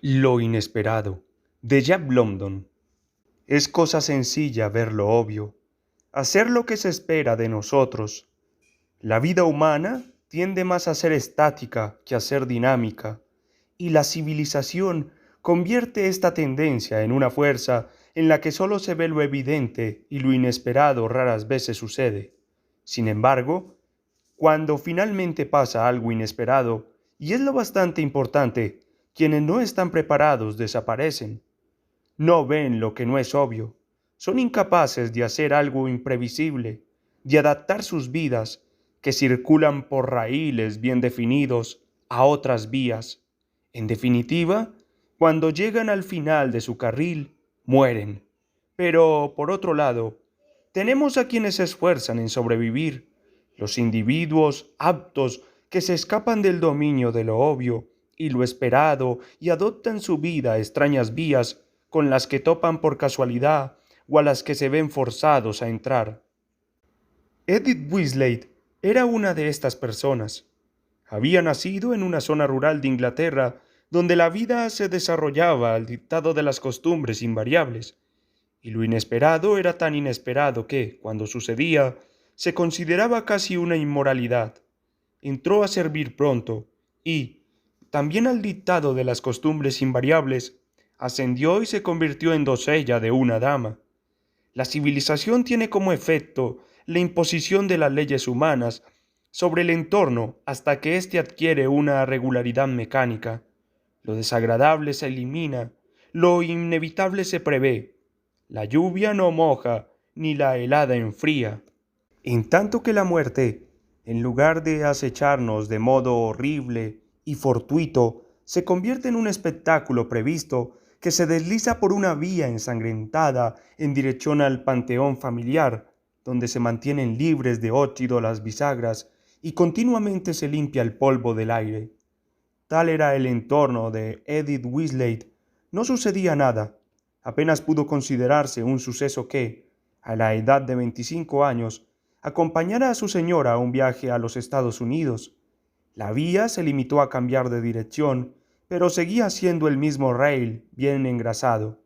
Lo inesperado, de Jack London. Es cosa sencilla ver lo obvio, hacer lo que se espera de nosotros. La vida humana tiende más a ser estática que a ser dinámica, y la civilización convierte esta tendencia en una fuerza en la que solo se ve lo evidente y lo inesperado raras veces sucede. Sin embargo, cuando finalmente pasa algo inesperado, y es lo bastante importante, quienes no están preparados desaparecen. No ven lo que no es obvio. Son incapaces de hacer algo imprevisible, de adaptar sus vidas, que circulan por raíles bien definidos, a otras vías. En definitiva, cuando llegan al final de su carril, mueren. Pero, por otro lado, tenemos a quienes se esfuerzan en sobrevivir, los individuos aptos que se escapan del dominio de lo obvio y lo esperado y adoptan su vida a extrañas vías con las que topan por casualidad o a las que se ven forzados a entrar. Edith Wheatley era una de estas personas. Había nacido en una zona rural de Inglaterra donde la vida se desarrollaba al dictado de las costumbres invariables, y lo inesperado era tan inesperado que, cuando sucedía, se consideraba casi una inmoralidad. Entró a servir pronto y, también al dictado de las costumbres invariables, ascendió y se convirtió en doncella de una dama. La civilización tiene como efecto la imposición de las leyes humanas sobre el entorno hasta que éste adquiere una regularidad mecánica. Lo desagradable se elimina, lo inevitable se prevé. La lluvia no moja, ni la helada enfría. En tanto que la muerte, en lugar de acecharnos de modo horrible y fortuito, se convierte en un espectáculo previsto que se desliza por una vía ensangrentada en dirección al panteón familiar, donde se mantienen libres de óxido las bisagras y continuamente se limpia el polvo del aire. Tal era el entorno de Edith Wheatley. No sucedía nada. Apenas pudo considerarse un suceso que, a la edad de 25 años, acompañara a su señora a un viaje a los Estados Unidos. La vía se limitó a cambiar de dirección, pero seguía siendo el mismo rail bien engrasado.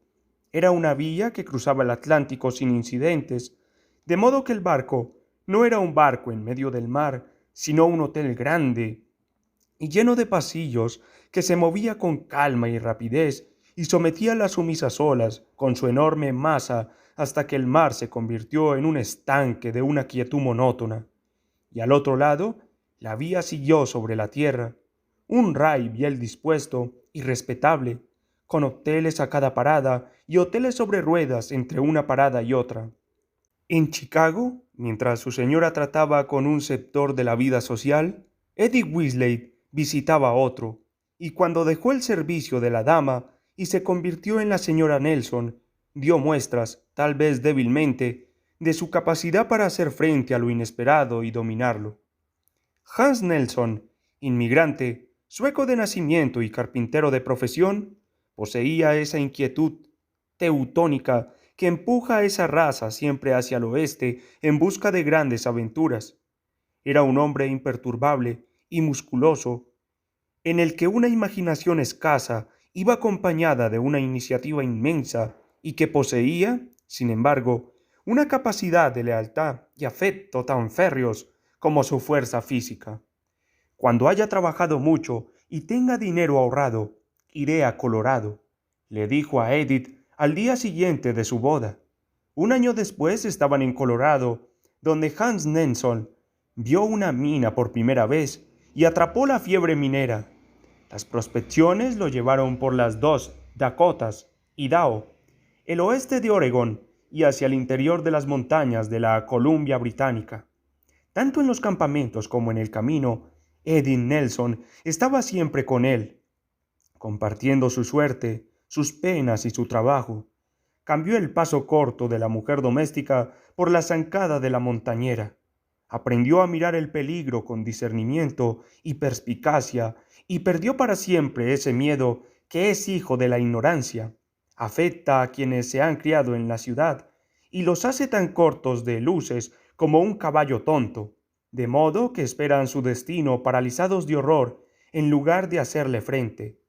Era una vía que cruzaba el Atlántico sin incidentes, de modo que el barco no era un barco en medio del mar, sino un hotel grande y lleno de pasillos que se movía con calma y rapidez y sometía las sumisas olas con su enorme masa hasta que el mar se convirtió en un estanque de una quietud monótona. Y al otro lado, la vía siguió sobre la tierra, un ray bien dispuesto y respetable, con hoteles a cada parada y hoteles sobre ruedas entre una parada y otra. En Chicago, mientras su señora trataba con un sector de la vida social, Eddie Weasley visitaba a otro, y cuando dejó el servicio de la dama y se convirtió en la señora Nelson, dio muestras, tal vez débilmente, de su capacidad para hacer frente a lo inesperado y dominarlo. Hans Nelson, inmigrante, sueco de nacimiento y carpintero de profesión, poseía esa inquietud teutónica que empuja a esa raza siempre hacia el oeste en busca de grandes aventuras. Era un hombre imperturbable y musculoso, en el que una imaginación escasa iba acompañada de una iniciativa inmensa y que poseía, sin embargo, una capacidad de lealtad y afecto tan férreos como su fuerza física. Cuando haya trabajado mucho y tenga dinero ahorrado, iré a Colorado, le dijo a Edith al día siguiente de su boda. Un año después estaban en Colorado, donde Hans Nelson vio una mina por primera vez y atrapó la fiebre minera. Las prospecciones lo llevaron por las dos Dakotas, Idaho, el oeste de Oregón y hacia el interior de las montañas de la Columbia Británica. Tanto en los campamentos como en el camino, Eddie Nelson estaba siempre con él, compartiendo su suerte, sus penas y su trabajo. Cambió el paso corto de la mujer doméstica por la zancada de la montañera. Aprendió a mirar el peligro con discernimiento y perspicacia y perdió para siempre ese miedo que es hijo de la ignorancia. Afecta a quienes se han criado en la ciudad y los hace tan cortos de luces como un caballo tonto, de modo que esperan su destino paralizados de horror en lugar de hacerle frente.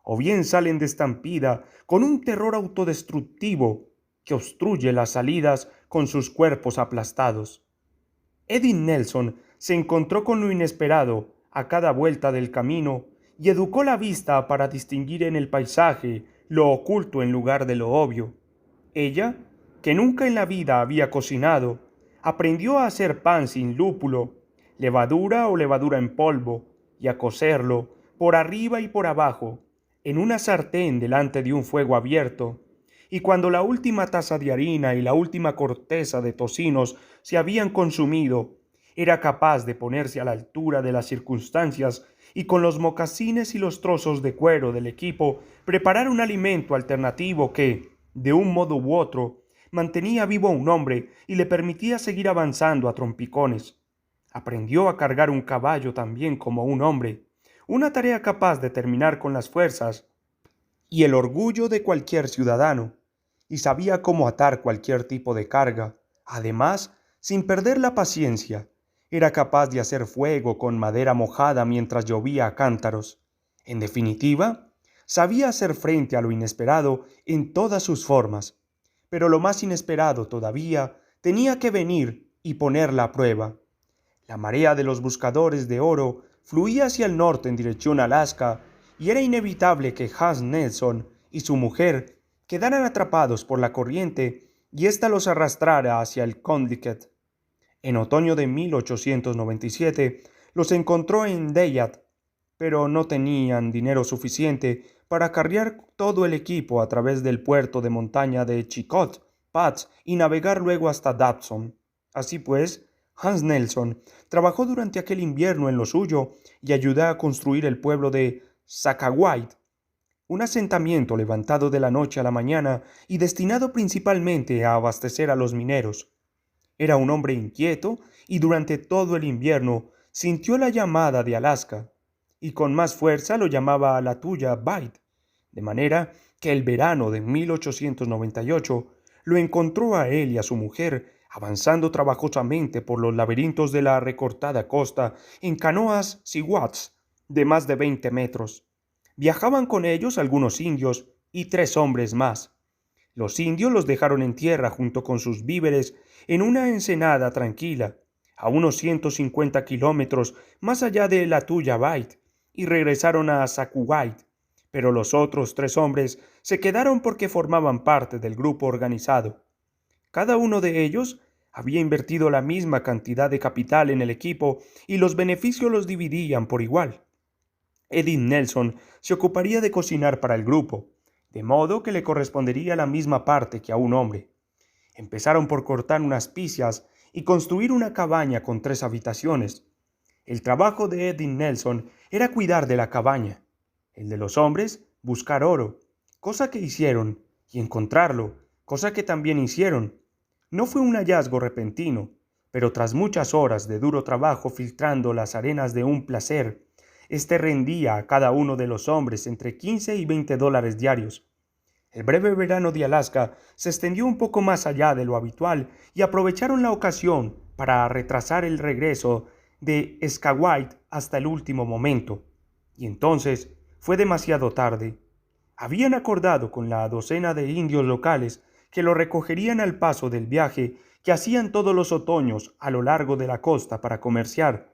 o bien salen de estampida con un terror autodestructivo que obstruye las salidas con sus cuerpos aplastados. Eddie Nelson se encontró con lo inesperado a cada vuelta del camino y educó la vista para distinguir en el paisaje lo oculto en lugar de lo obvio. Ella, que nunca en la vida había cocinado, aprendió a hacer pan sin lúpulo, levadura o levadura en polvo, y a cocerlo por arriba y por abajo, en una sartén delante de un fuego abierto. Y cuando la última taza de harina y la última corteza de tocinos se habían consumido, era capaz de ponerse a la altura de las circunstancias y con los mocasines y los trozos de cuero del equipo preparar un alimento alternativo que, de un modo u otro, mantenía vivo a un hombre y le permitía seguir avanzando a trompicones. Aprendió a cargar un caballo también como un hombre, una tarea capaz de terminar con las fuerzas y el orgullo de cualquier ciudadano, y sabía cómo atar cualquier tipo de carga. Además, sin perder la paciencia, era capaz de hacer fuego con madera mojada mientras llovía a cántaros. En definitiva, sabía hacer frente a lo inesperado en todas sus formas, pero lo más inesperado todavía tenía que venir y ponerla a prueba. La marea de los buscadores de oro fluía hacia el norte en dirección a Alaska y era inevitable que Hans Nelson y su mujer quedaran atrapados por la corriente y ésta los arrastrara hacia el Connecticut. En otoño de 1897 los encontró en Dayad, pero no tenían dinero suficiente para cargar todo el equipo a través del puerto de montaña de Chillicothe Pass y navegar luego hasta Dawson. Así pues, Hans Nelson trabajó durante aquel invierno en lo suyo y ayudó a construir el pueblo de Sacaguite, un asentamiento levantado de la noche a la mañana y destinado principalmente a abastecer a los mineros. Era un hombre inquieto y durante todo el invierno sintió la llamada de Alaska, y con más fuerza lo llamaba a la tuya Bight, de manera que el verano de 1898 lo encontró a él y a su mujer avanzando trabajosamente por los laberintos de la recortada costa en canoas Siwats de más de 20 metros. Viajaban con ellos algunos indios y 3 hombres más. Los indios los dejaron en tierra junto con sus víveres en una ensenada tranquila, a unos 150 kilómetros más allá de la tuya Bight, y regresaron a Sacuguite, pero los otros 3 hombres se quedaron porque formaban parte del grupo organizado. Cada uno de ellos había invertido la misma cantidad de capital en el equipo y los beneficios los dividían por igual. Eddie Nelson se ocuparía de cocinar para el grupo, de modo que le correspondería la misma parte que a un hombre. Empezaron por cortar unas picias y construir una cabaña con 3 habitaciones. El trabajo de Eddie Nelson era cuidar de la cabaña, el de los hombres buscar oro, cosa que hicieron, y encontrarlo, cosa que también hicieron. No fue un hallazgo repentino, pero tras muchas horas de duro trabajo filtrando las arenas de un placer, este rendía a cada uno de los hombres entre 15 y 20 dólares diarios. El breve verano de Alaska se extendió un poco más allá de lo habitual y aprovecharon la ocasión para retrasar el regreso de Skagway hasta el último momento. Y entonces fue demasiado tarde. Habían acordado con la docena de indios locales que lo recogerían al paso del viaje que hacían todos los otoños a lo largo de la costa para comerciar.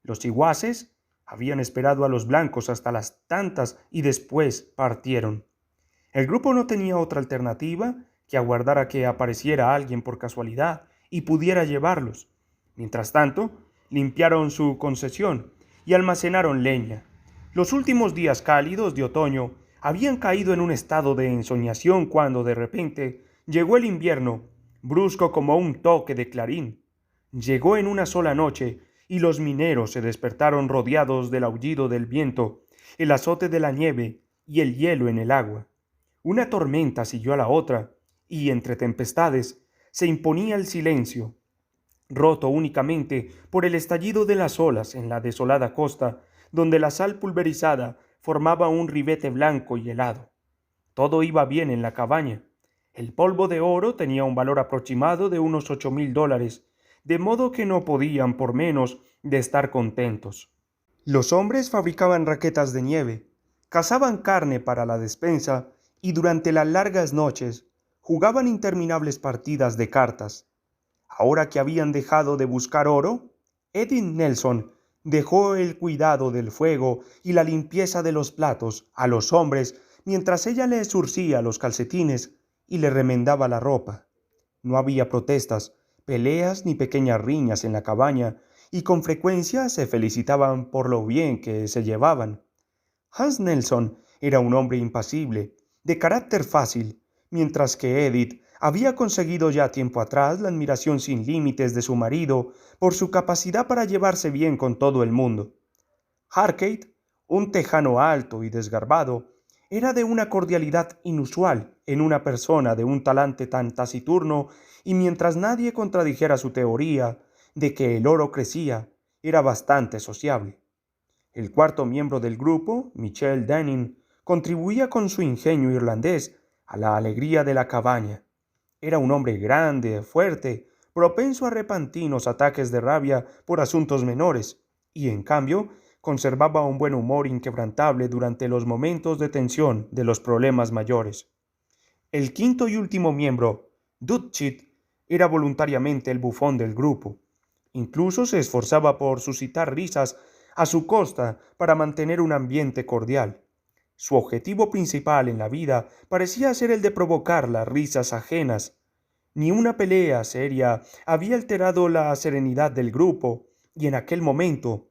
Los iguaces habían esperado a los blancos hasta las tantas y después partieron. El grupo no tenía otra alternativa que aguardar a que apareciera alguien por casualidad y pudiera llevarlos. Mientras tanto, limpiaron su concesión y almacenaron leña. Los últimos días cálidos de otoño habían caído en un estado de ensoñación cuando de repente llegó el invierno, brusco como un toque de clarín. Llegó en una sola noche y los mineros se despertaron rodeados del aullido del viento, el azote de la nieve y el hielo en el agua. Una tormenta siguió a la otra, y entre tempestades se imponía el silencio, roto únicamente por el estallido de las olas en la desolada costa, donde la sal pulverizada formaba un ribete blanco y helado. Todo iba bien en la cabaña. El polvo de oro tenía un valor aproximado de unos $8,000, de modo que no podían por menos de estar contentos. Los hombres fabricaban raquetas de nieve, Cazaban carne para la despensa y durante las largas noches jugaban interminables partidas de cartas. Ahora que habían dejado de buscar oro, Edith Nelson dejó el cuidado del fuego y la limpieza de los platos a los hombres mientras ella le zurcía los calcetines y le remendaba la ropa. No había protestas, peleas ni pequeñas riñas en la cabaña, y con frecuencia se felicitaban por lo bien que se llevaban. Hans Nelson era un hombre impasible, de carácter fácil, mientras que Edith había conseguido ya tiempo atrás la admiración sin límites de su marido por su capacidad para llevarse bien con todo el mundo. Harkett, un tejano alto y desgarbado, era de una cordialidad inusual en una persona de un talante tan taciturno, y mientras nadie contradijera su teoría de que el oro crecía, era bastante sociable. El cuarto miembro del grupo, Michel Denning, contribuía con su ingenio irlandés a la alegría de la cabaña. Era un hombre grande, fuerte, propenso a repentinos ataques de rabia por asuntos menores, y en cambio conservaba un buen humor inquebrantable durante los momentos de tensión de los problemas mayores. El quinto y último miembro, Dutchit, era voluntariamente el bufón del grupo. Incluso se esforzaba por suscitar risas a su costa para mantener un ambiente cordial. Su objetivo principal en la vida parecía ser el de provocar las risas ajenas. Ni una pelea seria había alterado la serenidad del grupo, y en aquel momento,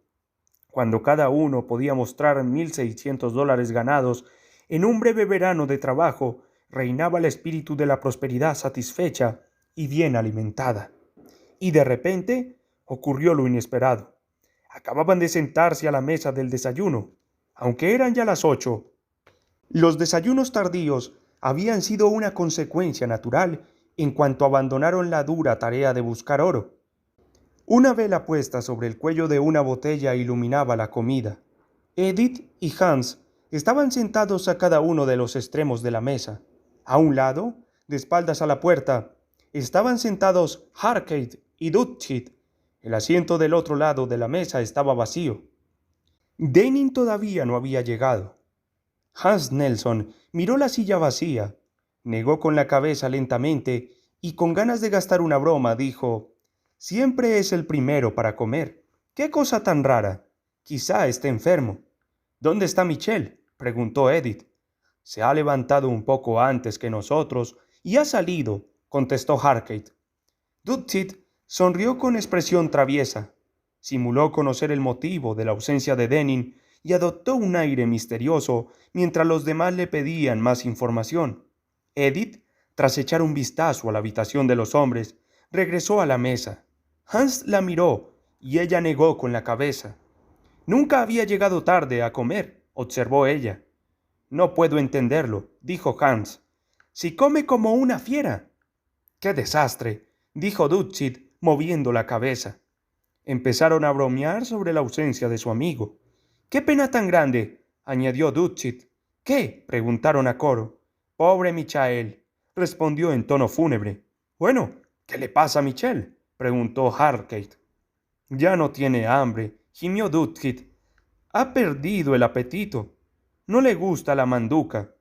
cuando cada uno podía mostrar $1,600 ganados en un breve verano de trabajo, reinaba el espíritu de la prosperidad satisfecha y bien alimentada. Y de repente ocurrió lo inesperado. Acababan de sentarse a la mesa del desayuno, aunque eran ya las 8. Los desayunos tardíos habían sido una consecuencia natural en cuanto abandonaron la dura tarea de buscar oro. Una vela puesta sobre el cuello de una botella iluminaba la comida. Edith y Hans estaban sentados a cada uno de los extremos de la mesa. A un lado, de espaldas a la puerta, estaban sentados Harkett y Dutchit. El asiento del otro lado de la mesa estaba vacío. Denning todavía no había llegado. Hans Nelson miró la silla vacía, negó con la cabeza lentamente y con ganas de gastar una broma dijo: «Siempre es el primero para comer. ¡Qué cosa tan rara! Quizá esté enfermo». «¿Dónde está Michel?», preguntó Edith. «Se ha levantado un poco antes que nosotros y ha salido», contestó Harkett. Dutchit sonrió con expresión traviesa, simuló conocer el motivo de la ausencia de Denning y adoptó un aire misterioso mientras los demás le pedían más información. Edith, tras echar un vistazo a la habitación de los hombres, regresó a la mesa. Hans la miró y ella negó con la cabeza. «Nunca había llegado tarde a comer», observó ella. «No puedo entenderlo», dijo Hans. «Si come como una fiera». «¡Qué desastre!», dijo Dutchit, moviendo la cabeza. Empezaron a bromear sobre la ausencia de su amigo. «¡Qué pena tan grande!», añadió Dutchit. «¿Qué?», preguntaron a coro. «Pobre Michael», respondió en tono fúnebre. «Bueno, ¿qué le pasa a Michel?», preguntó Harkett. «Ya no tiene hambre», gimió Dutchit. «Ha perdido el apetito. No le gusta la manduca».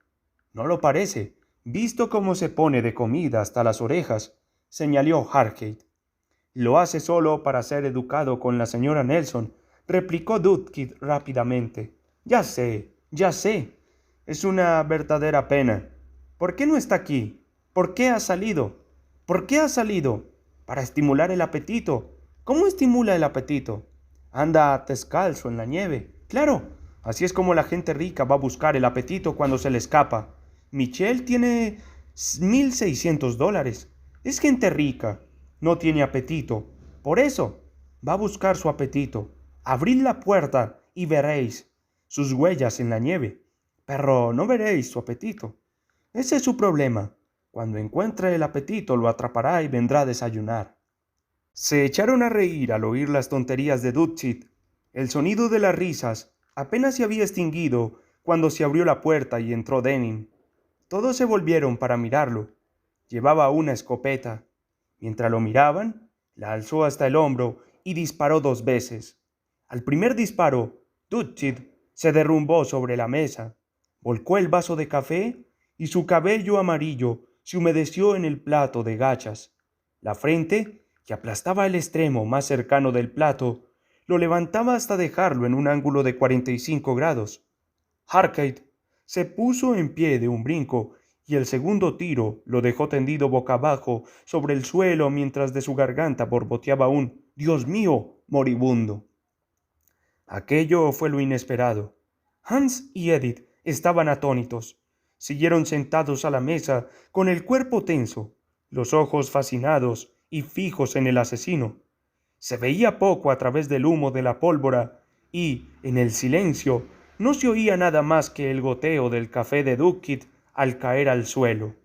«No lo parece, visto cómo se pone de comida hasta las orejas», señaló Harkett. «Lo hace solo para ser educado con la señora Nelson», replicó Dutchit rápidamente. Ya sé. Es una verdadera pena. ¿Por qué no está aquí? ¿Por qué ha salido? ¿Por qué ha salido? Para estimular el apetito. ¿Cómo estimula el apetito? Anda descalzo en la nieve. Claro, así es como la gente rica va a buscar el apetito cuando se le escapa. Michelle tiene $1,600. Es gente rica. No tiene apetito. Por eso, va a buscar su apetito. Abrid la puerta y veréis sus huellas en la nieve. Pero no veréis su apetito. Ese es su problema. Cuando encuentre el apetito lo atrapará y vendrá a desayunar. Se echaron a reír al oír las tonterías de Dutchit. El sonido de las risas apenas se había extinguido cuando se abrió la puerta y entró Denning. Todos se volvieron para mirarlo. Llevaba una escopeta. Mientras lo miraban, la alzó hasta el hombro y disparó 2 veces. Al primer disparo, Dutchit se derrumbó sobre la mesa. volcó el vaso de café y su cabello amarillo se humedeció en el plato de gachas. La frente, que aplastaba el extremo más cercano del plato, lo levantaba hasta dejarlo en un ángulo de 45 grados. Harkade se puso en pie de un brinco y el segundo tiro lo dejó tendido boca abajo sobre el suelo mientras de su garganta borboteaba un «Dios mío» moribundo. Aquello fue lo inesperado. Hans y Edith estaban atónitos. Siguieron sentados a la mesa con el cuerpo tenso, los ojos fascinados y fijos en el asesino. Se veía poco a través del humo de la pólvora y, en el silencio, no se oía nada más que el goteo del café de Duckett al caer al suelo.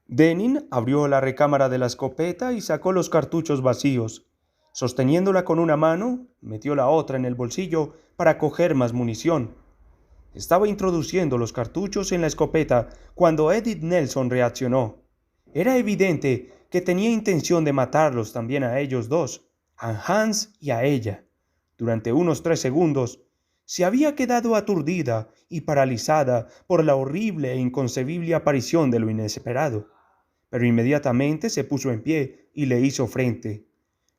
Denning abrió la recámara de la escopeta y sacó los cartuchos vacíos. Sosteniéndola con una mano, metió la otra en el bolsillo para coger más munición. Estaba introduciendo los cartuchos en la escopeta cuando Edith Nelson reaccionó. Era evidente que tenía intención de matarlos también a ellos dos, a Hans y a ella. Durante unos 3 segundos, se había quedado aturdida y paralizada por la horrible e inconcebible aparición de lo inesperado. Pero inmediatamente se puso en pie y le hizo frente.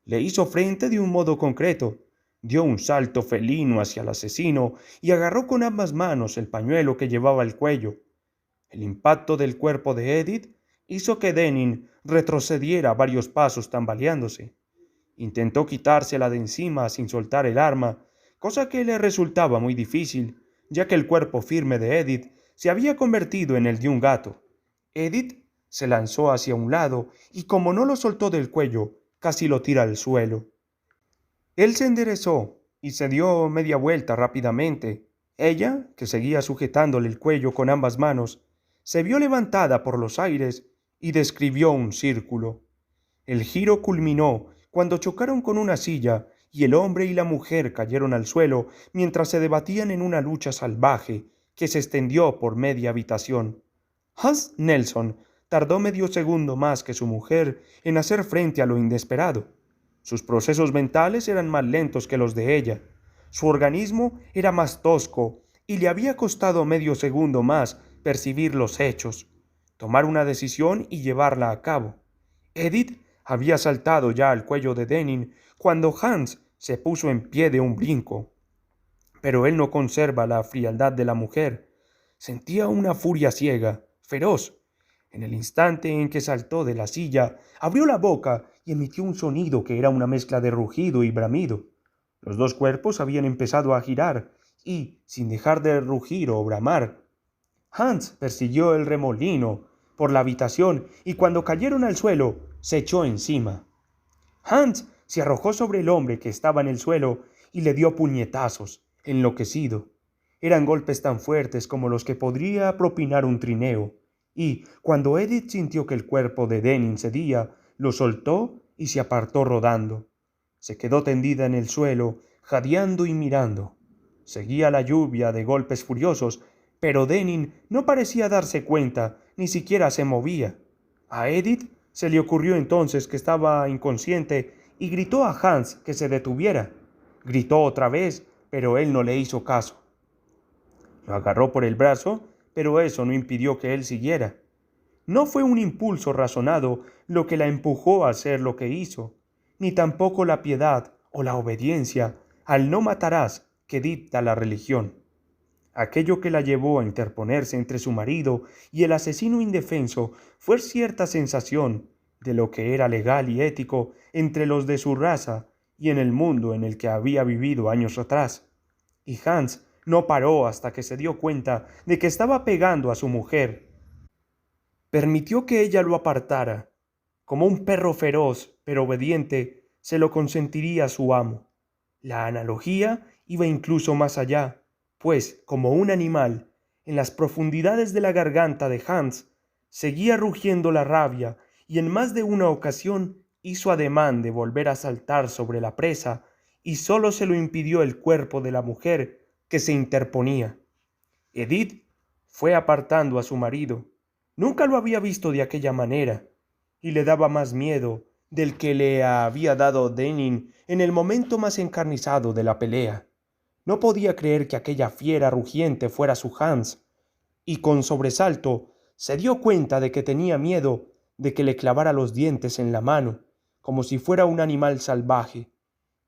Le hizo frente de un modo concreto. Dio un salto felino hacia el asesino y agarró con ambas manos el pañuelo que llevaba al cuello. El impacto del cuerpo de Edith hizo que Denning retrocediera varios pasos tambaleándose. Intentó quitársela de encima sin soltar el arma, cosa que le resultaba muy difícil, ya que el cuerpo firme de Edith se había convertido en el de un gato. Edith se lanzó hacia un lado y como no lo soltó del cuello, casi lo tira al suelo. Él se enderezó y se dio media vuelta rápidamente. Ella, que seguía sujetándole el cuello con ambas manos, se vio levantada por los aires y describió un círculo. El giro culminó cuando chocaron con una silla y el hombre y la mujer cayeron al suelo mientras se debatían en una lucha salvaje que se extendió por media habitación. Hans Nelson tardó medio segundo más que su mujer en hacer frente a lo inesperado. Sus procesos mentales eran más lentos que los de ella. Su organismo era más tosco y le había costado medio segundo más percibir los hechos, tomar una decisión y llevarla a cabo. Edith había saltado ya al cuello de Denning cuando Hans se puso en pie de un brinco. Pero él no conserva la frialdad de la mujer. Sentía una furia ciega, feroz. En el instante en que saltó de la silla, abrió la boca y emitió un sonido que era una mezcla de rugido y bramido. Los dos cuerpos habían empezado a girar y, sin dejar de rugir o bramar, Hans persiguió el remolino por la habitación y cuando cayeron al suelo, se echó encima. Hans se arrojó sobre el hombre que estaba en el suelo y le dio puñetazos, enloquecido. Eran golpes tan fuertes como los que podría propinar un trineo, y cuando Edith sintió que el cuerpo de Denning cedía, lo soltó y se apartó rodando. Se quedó tendida en el suelo, jadeando y mirando. Seguía la lluvia de golpes furiosos, pero Denning no parecía darse cuenta, ni siquiera se movía. A Edith se le ocurrió entonces que estaba inconsciente y gritó a Hans que se detuviera. Gritó otra vez, pero él no le hizo caso. Lo agarró por el brazo, pero eso no impidió que él siguiera. No fue un impulso razonado lo que la empujó a hacer lo que hizo, ni tampoco la piedad o la obediencia al no matarás que dicta la religión. Aquello que la llevó a interponerse entre su marido y el asesino indefenso fue cierta sensación de lo que era legal y ético entre los de su raza y en el mundo en el que había vivido años atrás. Y Hans no paró hasta que se dio cuenta de que estaba pegando a su mujer. Permitió que ella lo apartara. Como un perro feroz pero obediente, se lo consentiría a su amo. La analogía iba incluso más allá, pues, como un animal, en las profundidades de la garganta de Hans, seguía rugiendo la rabia y en más de una ocasión hizo ademán de volver a saltar sobre la presa y solo se lo impidió el cuerpo de la mujer que se interponía. Edith fue apartando a su marido. Nunca lo había visto de aquella manera y le daba más miedo del que le había dado Denning en el momento más encarnizado de la pelea. No podía creer que aquella fiera rugiente fuera su Hans. y con sobresalto se dio cuenta de que tenía miedo de que le clavara los dientes en la mano, como si fuera un animal salvaje.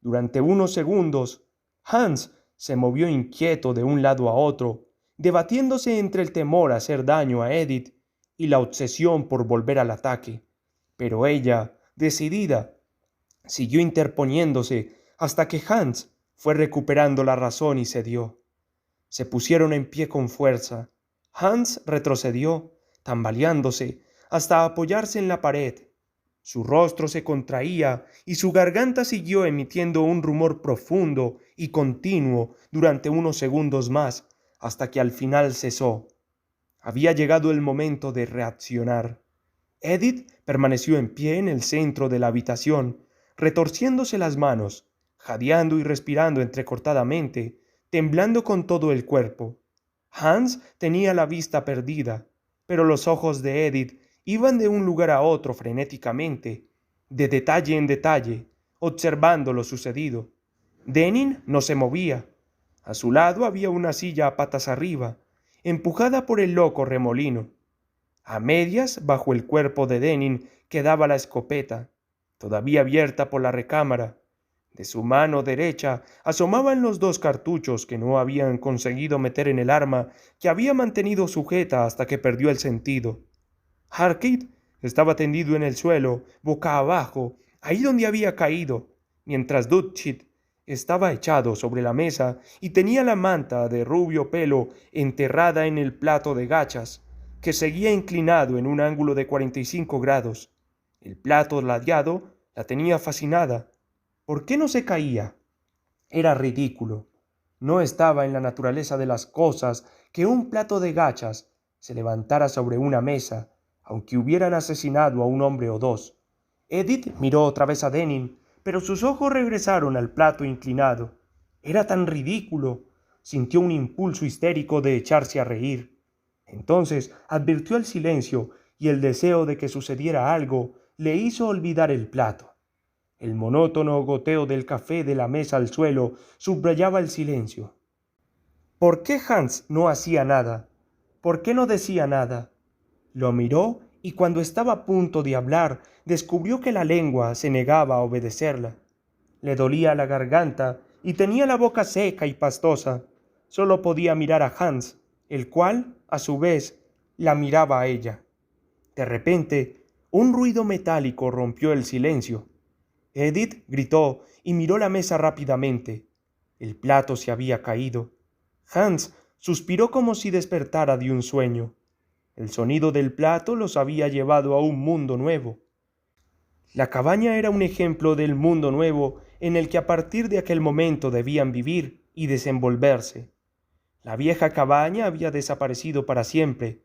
Durante unos segundos, Hans se movió inquieto de un lado a otro, debatiéndose entre el temor a hacer daño a Edith y la obsesión por volver al ataque. Pero ella, decidida, siguió interponiéndose hasta que Hans fue recuperando la razón y cedió. Se pusieron en pie con fuerza. Hans retrocedió, tambaleándose, hasta apoyarse en la pared. Su rostro se contraía y su garganta siguió emitiendo un rumor profundo y continuo durante unos segundos más, hasta que al final cesó. Había llegado el momento de reaccionar. Edith permaneció en pie en el centro de la habitación, retorciéndose las manos, jadeando y respirando entrecortadamente, temblando con todo el cuerpo. Hans tenía la vista perdida, pero los ojos de Edith iban de un lugar a otro frenéticamente, de detalle en detalle, observando lo sucedido. Dennin no se movía. A su lado había una silla a patas arriba, empujada por el loco remolino. A medias, bajo el cuerpo de Dennin, quedaba la escopeta, todavía abierta por la recámara. De su mano derecha asomaban los dos cartuchos que no habían conseguido meter en el arma que había mantenido sujeta hasta que perdió el sentido. Harkit estaba tendido en el suelo, boca abajo, ahí donde había caído, mientras Dutchit estaba echado sobre la mesa y tenía la manta de rubio pelo enterrada en el plato de gachas, que seguía inclinado en un ángulo de 45 grados. El plato ladeado la tenía fascinada. ¿Por qué no se caía? Era ridículo. No estaba en la naturaleza de las cosas que un plato de gachas se levantara sobre una mesa, aunque hubieran asesinado a un hombre o dos. Edith miró otra vez a Dennin, pero sus ojos regresaron al plato inclinado. Era tan ridículo. Sintió un impulso histérico de echarse a reír. Entonces advirtió el silencio y el deseo de que sucediera algo le hizo olvidar el plato. El monótono goteo del café de la mesa al suelo subrayaba el silencio. ¿Por qué Hans no hacía nada? ¿Por qué no decía nada? Lo miró y cuando estaba a punto de hablar, descubrió que la lengua se negaba a obedecerla. Le dolía la garganta y tenía la boca seca y pastosa. Solo podía mirar a Hans, el cual, a su vez, la miraba a ella. De repente, un ruido metálico rompió el silencio. Edith gritó y miró la mesa rápidamente. El plato se había caído. Hans suspiró como si despertara de un sueño. El sonido del plato los había llevado a un mundo nuevo. La cabaña era un ejemplo del mundo nuevo en el que a partir de aquel momento debían vivir y desenvolverse. La vieja cabaña había desaparecido para siempre.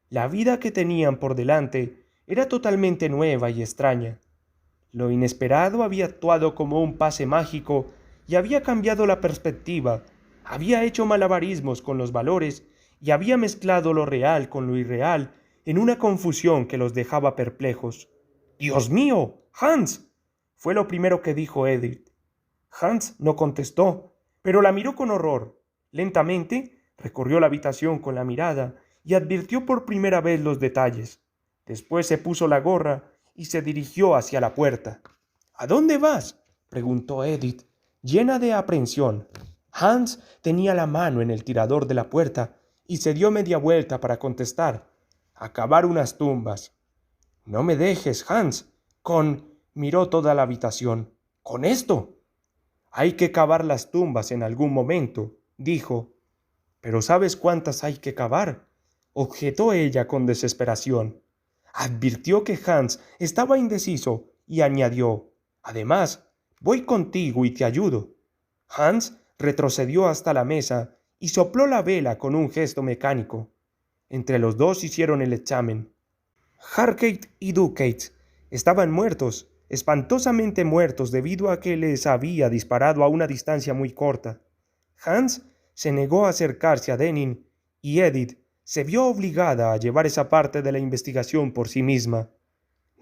La vida que tenían por delante era totalmente nueva y extraña. Lo inesperado había actuado como un pase mágico y había cambiado la perspectiva, había hecho malabarismos con los valores y había mezclado lo real con lo irreal en una confusión que los dejaba perplejos. «¡Dios mío! ¡Hans!», fue lo primero que dijo Edith. Hans no contestó, pero la miró con horror. Lentamente recorrió la habitación con la mirada y advirtió por primera vez los detalles. Después se puso la gorra y se dirigió hacia la puerta. «¿A dónde vas?», preguntó Edith, llena de aprensión. Hans tenía la mano en el tirador de la puerta y se dio media vuelta para contestar. «A cavar unas tumbas». «No me dejes, Hans». Miró toda la habitación. «¿Con esto?». «Hay que cavar las tumbas en algún momento», dijo. «¿Pero sabes cuántas hay que cavar?», objetó ella con desesperación. Advirtió que Hans estaba indeciso y añadió: «Además, voy contigo y te ayudo». Hans retrocedió hasta la mesa y sopló la vela con un gesto mecánico. Entre los dos hicieron el examen. Harkett y Dutchit estaban muertos, espantosamente muertos debido a que les había disparado a una distancia muy corta. Hans se negó a acercarse a Dennin y Edith se vio obligada a llevar esa parte de la investigación por sí misma.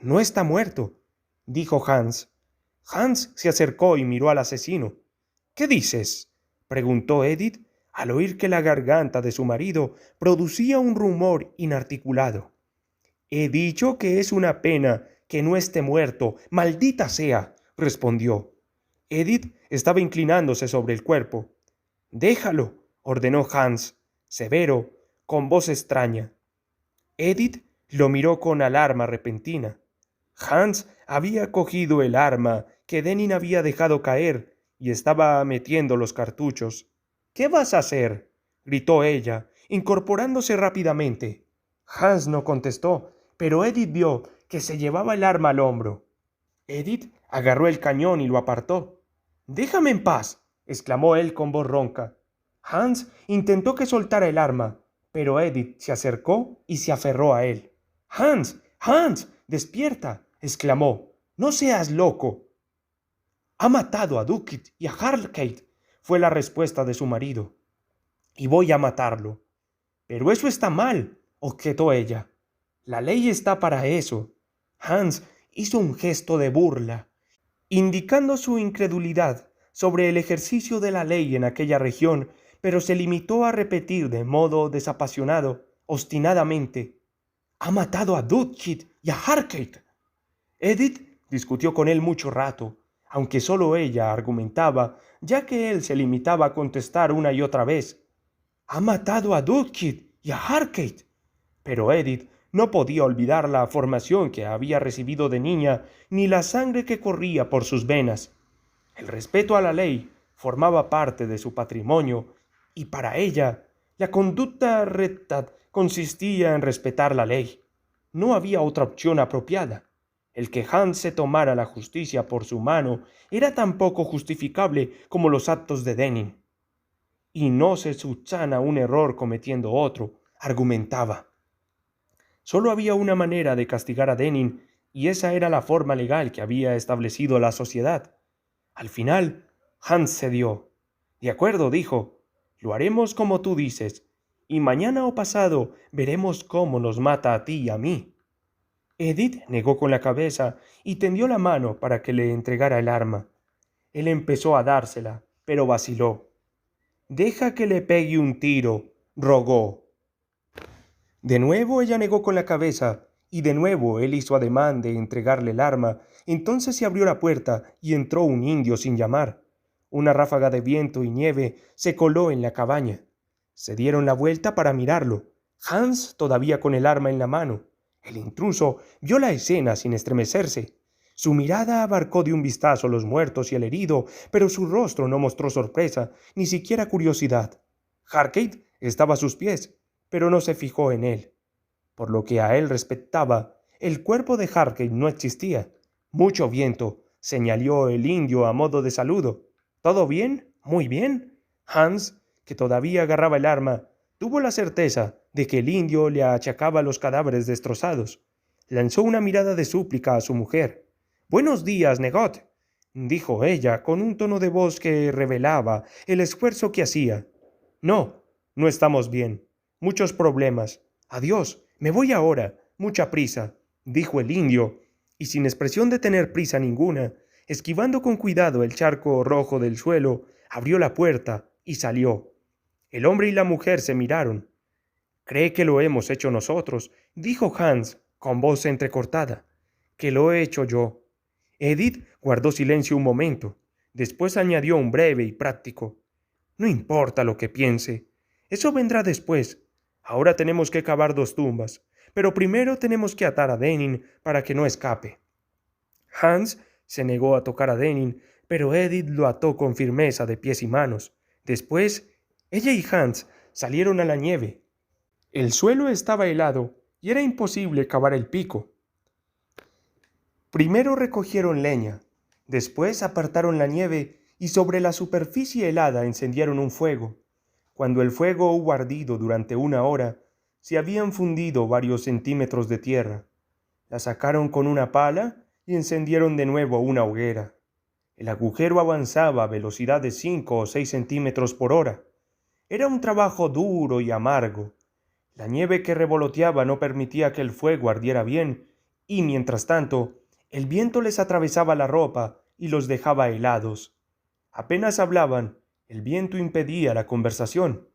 «No está muerto», dijo Hans. Hans se acercó y miró al asesino. «¿Qué dices?», preguntó Edith, al oír que la garganta de su marido producía un rumor inarticulado. «He dicho que es una pena que no esté muerto, maldita sea», respondió. Edith estaba inclinándose sobre el cuerpo. «Déjalo», ordenó Hans, severo, con voz extraña. Edith lo miró con alarma repentina. Hans había cogido el arma que Dennin había dejado caer y estaba metiendo los cartuchos. «¿Qué vas a hacer?», gritó ella, incorporándose rápidamente. Hans no contestó, pero Edith vio que se llevaba el arma al hombro. Edith agarró el cañón y lo apartó. «Déjame en paz», exclamó él con voz ronca. Hans intentó que soltara el arma, pero Edith se acercó y se aferró a él. «Hans, Hans, despierta», exclamó. «No seas loco». «Ha matado a Duckett y a Harkade», fue la respuesta de su marido. «Y voy a matarlo». «Pero eso está mal», objetó ella. «La ley está para eso». Hans hizo un gesto de burla, indicando su incredulidad sobre el ejercicio de la ley en aquella región, pero se limitó a repetir de modo desapasionado, obstinadamente: «Ha matado a Duckett y a Harkade». Edith discutió con él mucho rato, aunque solo ella argumentaba, ya que él se limitaba a contestar una y otra vez: «Ha matado a Duckett y a Harkade». Pero Edith no podía olvidar la formación que había recibido de niña, ni la sangre que corría por sus venas. El respeto a la ley formaba parte de su patrimonio, y para ella la conducta recta consistía en respetar la ley. No había otra opción apropiada. El que Hans se tomara la justicia por su mano era tan poco justificable como los actos de Dennin. «Y no se subsana un error cometiendo otro», argumentaba. Solo había una manera de castigar a Dennin, y esa era la forma legal que había establecido la sociedad. Al final, Hans cedió. «De acuerdo», dijo, «lo haremos como tú dices, y mañana o pasado veremos cómo nos mata a ti y a mí». Edith negó con la cabeza y tendió la mano para que le entregara el arma. Él empezó a dársela, pero vaciló. «Deja que le pegue un tiro», rogó. De nuevo ella negó con la cabeza, y de nuevo él hizo ademán de entregarle el arma. Entonces se abrió la puerta y entró un indio sin llamar. Una ráfaga de viento y nieve se coló en la cabaña. Se dieron la vuelta para mirarlo, Hans todavía con el arma en la mano. El intruso vio la escena sin estremecerse. Su mirada abarcó de un vistazo los muertos y el herido, pero su rostro no mostró sorpresa, ni siquiera curiosidad. Harkade estaba a sus pies, pero no se fijó en él. Por lo que a él respectaba, el cuerpo de Harkade no existía. «Mucho viento», señaló el indio a modo de saludo. «¿Todo bien? Muy bien». Hans, que todavía agarraba el arma, tuvo la certeza de que el indio le achacaba los cadáveres destrozados. Lanzó una mirada de súplica a su mujer. «Buenos días, Negot», dijo ella con un tono de voz que revelaba el esfuerzo que hacía. «No, no estamos bien. Muchos problemas. Adiós, me voy ahora. Mucha prisa», dijo el indio, y sin expresión de tener prisa ninguna, esquivando con cuidado el charco rojo del suelo, abrió la puerta y salió. El hombre y la mujer se miraron. «¿Cree que lo hemos hecho nosotros?», dijo Hans con voz entrecortada. «Que lo he hecho yo». Edith guardó silencio un momento. Después añadió un breve y práctico: «No importa lo que piense. Eso vendrá después. Ahora tenemos que cavar 2 tumbas, pero primero tenemos que atar a Dennin para que no escape». Hans se negó a tocar a Dennin, pero Edith lo ató con firmeza de pies y manos. Después, ella y Hans salieron a la nieve. El suelo estaba helado y era imposible cavar el pico. Primero recogieron leña, después apartaron la nieve y sobre la superficie helada encendieron un fuego. Cuando el fuego hubo ardido durante 1 hora, se habían fundido varios centímetros de tierra. La sacaron con una pala y encendieron de nuevo una hoguera. El agujero avanzaba a velocidad de 5 o 6 centímetros por hora. Era un trabajo duro y amargo. La nieve que revoloteaba no permitía que el fuego ardiera bien, y mientras tanto, el viento les atravesaba la ropa y los dejaba helados. Apenas hablaban, El viento impedía la conversación.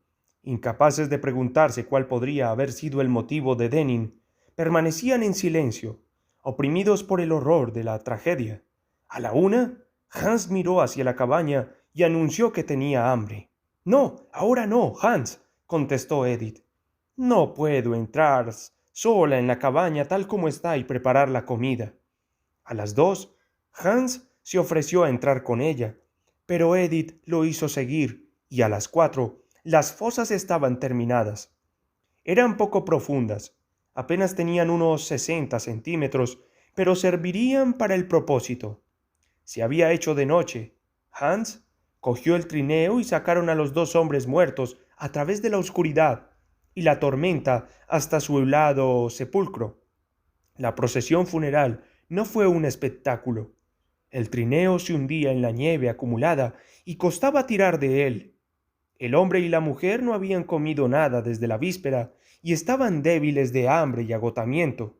Incapaces de preguntarse cuál podría haber sido el motivo de Denning, permanecían en silencio, oprimidos por el horror de la tragedia. A la una, Hans miró hacia la cabaña y anunció que tenía hambre. No, ahora no, Hans, contestó Edith. No puedo entrar sola en la cabaña tal como está y preparar la comida. A las 2, Hans se ofreció a entrar con ella, pero Edith lo hizo seguir, y a las 4, las fosas estaban terminadas. Eran poco profundas, apenas tenían unos 60 centímetros, pero servirían para el propósito. Se había hecho de noche. Hans cogió el trineo y sacaron a los 2 hombres muertos a través de la oscuridad y la tormenta hasta su helado sepulcro. La procesión funeral no fue un espectáculo. El trineo se hundía en la nieve acumulada y costaba tirar de él. El hombre y la mujer no habían comido nada desde la víspera y estaban débiles de hambre y agotamiento.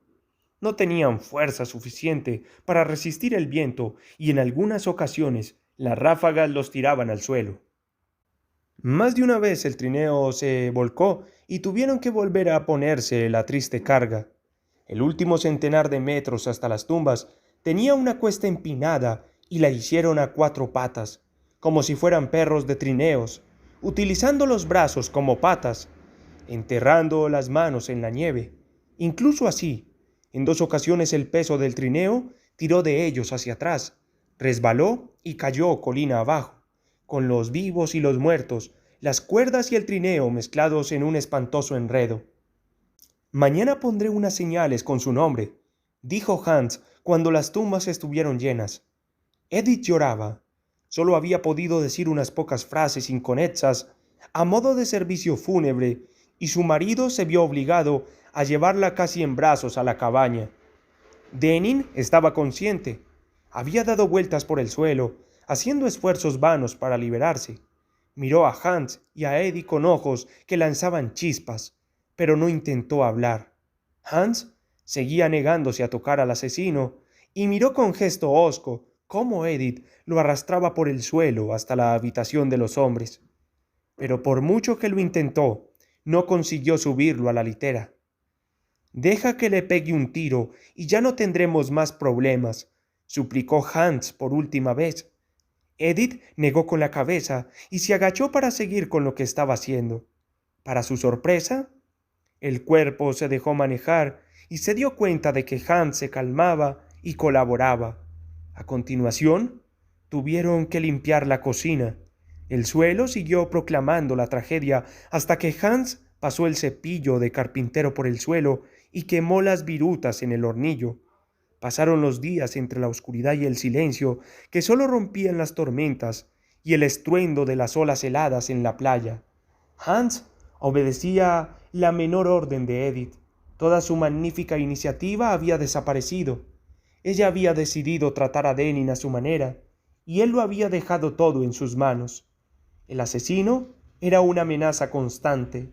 No tenían fuerza suficiente para resistir el viento y en algunas ocasiones las ráfagas los tiraban al suelo. Más de una vez el trineo se volcó y tuvieron que volver a ponerse la triste carga. El último centenar de metros hasta las tumbas tenía una cuesta empinada y la hicieron a 4 patas, como si fueran perros de trineos, utilizando los brazos como patas, enterrando las manos en la nieve. Incluso así, en 2 ocasiones el peso del trineo tiró de ellos hacia atrás, resbaló y cayó colina abajo, con los vivos y los muertos, las cuerdas y el trineo mezclados en un espantoso enredo. Mañana pondré unas señales con su nombre, dijo Hans cuando las tumbas estuvieron llenas. Edith lloraba. Solo había podido decir unas pocas frases inconexas a modo de servicio fúnebre, y su marido se vio obligado a llevarla casi en brazos a la cabaña. Denning estaba consciente. Había dado vueltas por el suelo, haciendo esfuerzos vanos para liberarse. Miró a Hans y a Edith con ojos que lanzaban chispas, pero no intentó hablar. Hans seguía negándose a tocar al asesino y miró con gesto hosco cómo Edith lo arrastraba por el suelo hasta la habitación de los hombres. Pero por mucho que lo intentó, no consiguió subirlo a la litera. «Deja que le pegue un tiro y ya no tendremos más problemas», suplicó Hans por última vez. Edith negó con la cabeza y se agachó para seguir con lo que estaba haciendo. Para su sorpresa, el cuerpo se dejó manejar y se dio cuenta de que Hans se calmaba y colaboraba. A continuación, tuvieron que limpiar la cocina. El suelo siguió proclamando la tragedia hasta que Hans pasó el cepillo de carpintero por el suelo y quemó las virutas en el hornillo. Pasaron los días entre la oscuridad y el silencio que solo rompían las tormentas y el estruendo de las olas heladas en la playa. Hans obedecía la menor orden de Edith. Toda su magnífica iniciativa había desaparecido. Ella había decidido tratar a Denning a su manera, y él lo había dejado todo en sus manos. El asesino era una amenaza constante.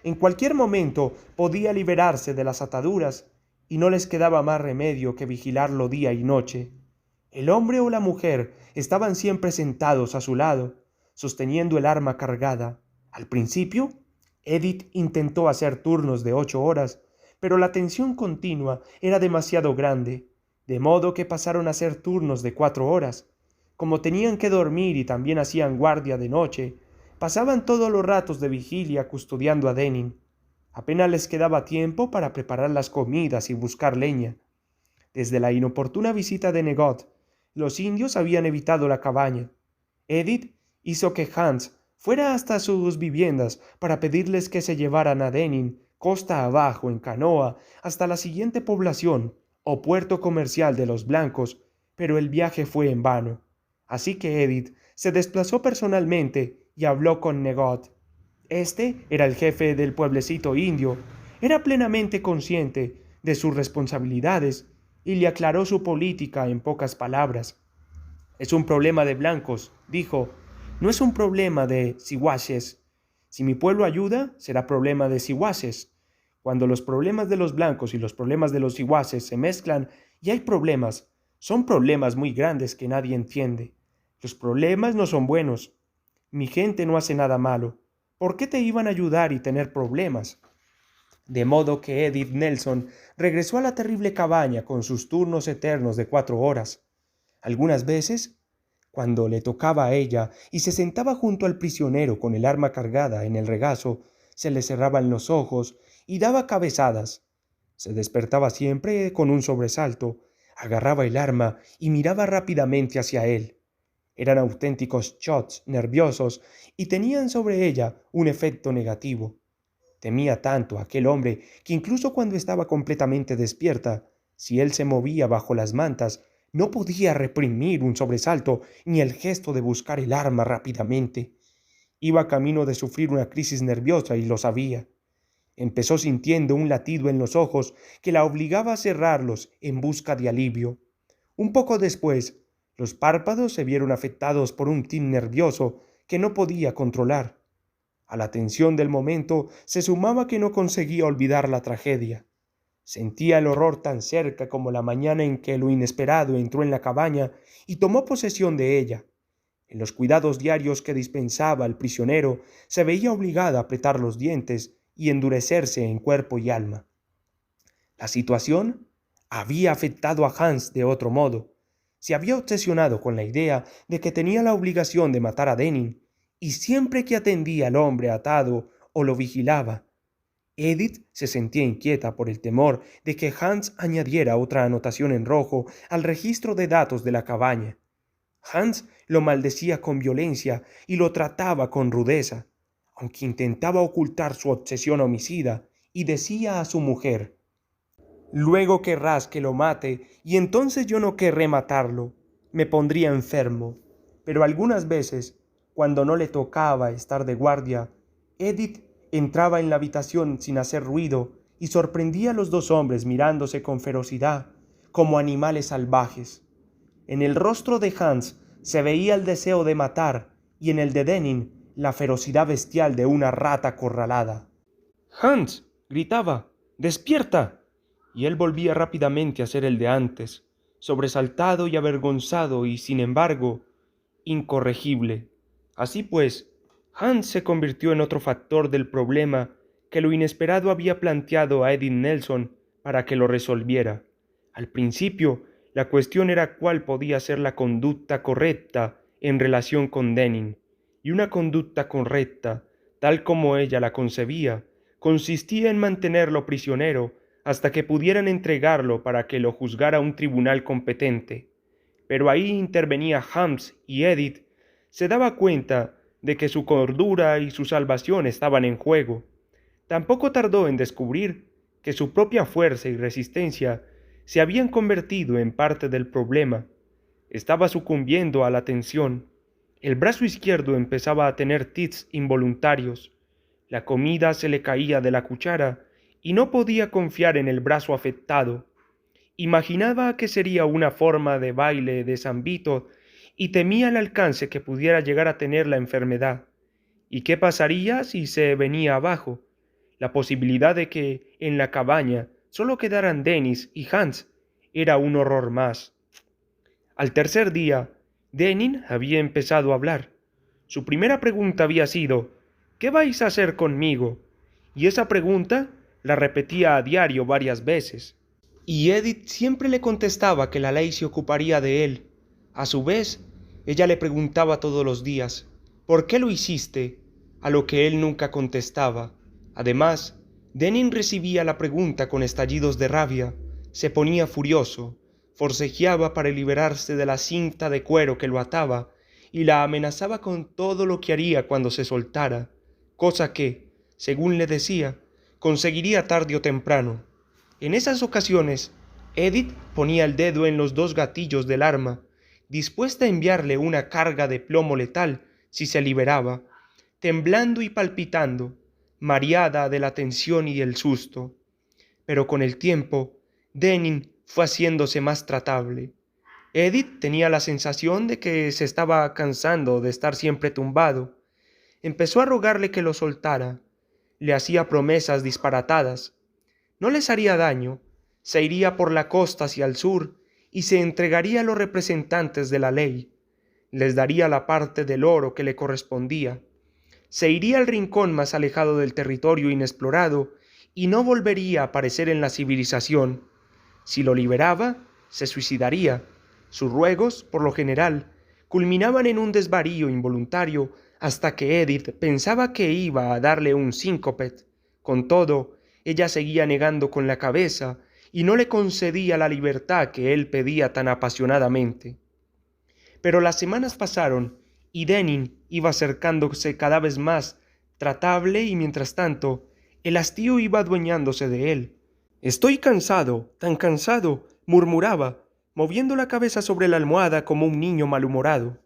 En cualquier momento podía liberarse de las ataduras, y no les quedaba más remedio que vigilarlo día y noche. El hombre o la mujer estaban siempre sentados a su lado, sosteniendo el arma cargada. Al principio, Edith intentó hacer turnos de 8 horas, pero la tensión continua era demasiado grande, de modo que pasaron a hacer turnos de 4 horas. Como tenían que dormir y también hacían guardia de noche, pasaban todos los ratos de vigilia custodiando a Denning. Apenas les quedaba tiempo para preparar las comidas y buscar leña. Desde la inoportuna visita de Negot, los indios habían evitado la cabaña. Edith hizo que Hans fuera hasta sus viviendas para pedirles que se llevaran a Denning costa abajo en canoa hasta la siguiente población o puerto comercial de los blancos, pero el viaje fue en vano. Así que Edith se desplazó personalmente y habló con Negot. Este era el jefe del pueblecito indio, era plenamente consciente de sus responsabilidades y le aclaró su política en pocas palabras. «Es un problema de blancos», dijo, «no es un problema de sihuaches. Si mi pueblo ayuda, será problema de sihuaches. Cuando los problemas de los blancos y los problemas de los sihuaches se mezclan y hay problemas, son problemas muy grandes que nadie entiende. Los problemas no son buenos. Mi gente no hace nada malo. ¿Por qué te iban a ayudar y tener problemas? De modo que Edith Nelson regresó a la terrible cabaña con sus turnos eternos de 4 horas. Algunas veces, cuando le tocaba a ella y se sentaba junto al prisionero con el arma cargada en el regazo, se le cerraban los ojos y daba cabezadas. Se despertaba siempre con un sobresalto, agarraba el arma y miraba rápidamente hacia él. Eran auténticos shots nerviosos y tenían sobre ella un efecto negativo. Temía tanto a aquel hombre que incluso cuando estaba completamente despierta, si él se movía bajo las mantas, no podía reprimir un sobresalto ni el gesto de buscar el arma rápidamente. Iba camino de sufrir una crisis nerviosa y lo sabía. Empezó sintiendo un latido en los ojos que la obligaba a cerrarlos en busca de alivio. Un poco después, los párpados se vieron afectados por un tic nervioso que no podía controlar. A la tensión del momento se sumaba que no conseguía olvidar la tragedia. Sentía el horror tan cerca como la mañana en que lo inesperado entró en la cabaña y tomó posesión de ella. En los cuidados diarios que dispensaba al prisionero, se veía obligada a apretar los dientes y endurecerse en cuerpo y alma. La situación había afectado a Hans de otro modo. Se había obsesionado con la idea de que tenía la obligación de matar a Denning, y siempre que atendía al hombre atado o lo vigilaba, Edith se sentía inquieta por el temor de que Hans añadiera otra anotación en rojo al registro de datos de la cabaña. Hans lo maldecía con violencia y lo trataba con rudeza, aunque intentaba ocultar su obsesión homicida, y decía a su mujer: «Luego querrás que lo mate, y entonces yo no querré matarlo. Me pondría enfermo». Pero algunas veces, cuando no le tocaba estar de guardia, Edith entraba en la habitación sin hacer ruido y sorprendía a los dos hombres mirándose con ferocidad, como animales salvajes. En el rostro de Hans se veía el deseo de matar y en el de Denning la ferocidad bestial de una rata acorralada. «Hans», gritaba, «despierta». Y él volvía rápidamente a ser el de antes, sobresaltado y avergonzado y, sin embargo, incorregible. Así pues, Hans se convirtió en otro factor del problema que lo inesperado había planteado a Edith Nelson para que lo resolviera. Al principio, la cuestión era cuál podía ser la conducta correcta en relación con Denning, y una conducta correcta, tal como ella la concebía, consistía en mantenerlo prisionero hasta que pudieran entregarlo para que lo juzgara un tribunal competente. Pero ahí intervenía Hans, y Edith se daba cuenta de que su cordura y su salvación estaban en juego. Tampoco tardó en descubrir que su propia fuerza y resistencia se habían convertido en parte del problema. Estaba sucumbiendo a la tensión. El brazo izquierdo empezaba a tener tics involuntarios. La comida se le caía de la cuchara y no podía confiar en el brazo afectado. Imaginaba que sería una forma de baile de San Vito y temía el alcance que pudiera llegar a tener la enfermedad. ¿Y qué pasaría si se venía abajo? La posibilidad de que en la cabaña solo quedaran Dennis y Hans era un horror más. Al tercer día, Denning había empezado a hablar. Su primera pregunta había sido: «¿Qué vais a hacer conmigo?», y esa pregunta la repetía a diario varias veces. Y Edith siempre le contestaba que la ley se ocuparía de él. A su vez, ella le preguntaba todos los días: «¿Por qué lo hiciste?», a lo que él nunca contestaba. Además, Denning recibía la pregunta con estallidos de rabia, se ponía furioso, forcejeaba para liberarse de la cinta de cuero que lo ataba y la amenazaba con todo lo que haría cuando se soltara, cosa que, según le decía, conseguiría tarde o temprano. En esas ocasiones, Edith ponía el dedo en los dos gatillos del arma, dispuesta a enviarle una carga de plomo letal si se liberaba, temblando y palpitando, mareada de la tensión y el susto. Pero con el tiempo, Denning fue haciéndose más tratable. Edith tenía la sensación de que se estaba cansando de estar siempre tumbado. Empezó a rogarle que lo soltara. Le hacía promesas disparatadas. No les haría daño, se iría por la costa hacia el sur y se entregaría a los representantes de la ley. les daría la parte del oro que le correspondía. Se iría al rincón más alejado del territorio inexplorado y no volvería a aparecer en la civilización. Si lo liberaba, se suicidaría. Sus ruegos, por lo general, culminaban en un desvarío involuntario hasta que Edith pensaba que iba a darle un síncope. Con todo, ella seguía negando con la cabeza y no le concedía la libertad que él pedía tan apasionadamente. Pero las semanas pasaron y Denning iba acercándose cada vez más tratable y mientras tanto el hastío iba adueñándose de él. «Estoy cansado, tan cansado», murmuraba, moviendo la cabeza sobre la almohada como un niño malhumorado.